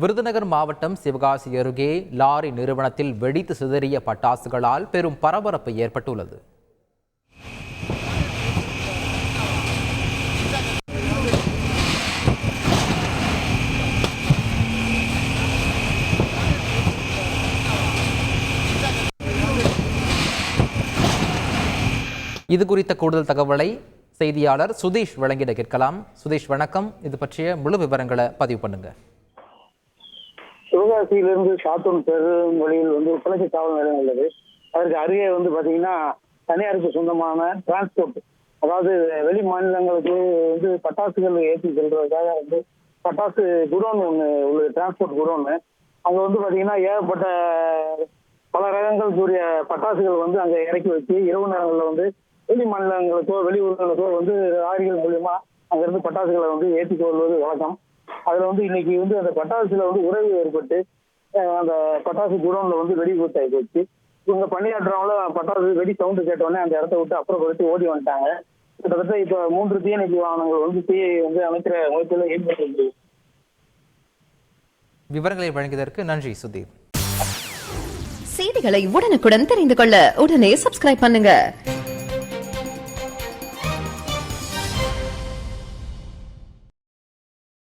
விருதுநகர் மாவட்டம் சிவகாசி அருகே லாரி நிறுவனத்தில் வெடித்து சிதறிய பட்டாசுகளால் பெரும் பரபரப்பு ஏற்பட்டுள்ளது. இது குறித்த கூடுதல் தகவலை செய்தியாளர் சுதீஷ் வழங்கிட கேட்கலாம். சுதீஷ் வணக்கம், இது பற்றிய முழு விவரங்களை பதிவு பண்ணுங்க. சிவகாசியிலிருந்து சாத்தூர் பெரும் வழியில் புலச்சி காவல் நிலையம் உள்ளது. அதற்கு அருகே பாத்தீங்கன்னா தனியாருக்கு சொந்தமான டிரான்ஸ்போர்ட், அதாவது வெளி மாநிலங்களுக்கு பட்டாசுகள் ஏற்றி செல்றதுக்காக பட்டாசு குடோன் ஒன்று உள்ளது, டிரான்ஸ்போர்ட் குடோன்னு. அங்க பாத்தீங்கன்னா ஏகப்பட்ட பல ரகங்கள் கூடிய பட்டாசுகள் அங்க இறக்கி வச்சு இரவு நேரங்களில் வெளி மாநிலங்களுக்கோ வெளியூர்களுக்கோ லாரிகள் மூலியமா அங்கிருந்து பட்டாசுகளை ஏற்றிக் கொள்வது வழக்கம். அதுல இன்னைக்கு அந்த பட்டாசுல உறவு ஏற்பட்டு அந்த பட்டாசு குடோன்ல வெடி விபத்தாகி போச்சு. இவங்க பணியாற்றவங்களும் பட்டாசு வெடி சவுண்டு கேட்டவுடனே அந்த இடத்த விட்டு அப்புறப்படுத்தி ஓடி வந்துட்டாங்க. கிட்டத்தட்ட இப்ப 3 தீயணைப்பு வாகனங்கள் தீயை அமைக்கிற முயற்சியில ஈடுபட்டு. விவரங்களை வழங்கியதற்கு நன்றி சுதீப். செய்திகளை உடனுக்குடன் தெரிந்து கொள்ள உடனே சப்ஸ்கிரைப் பண்ணுங்க.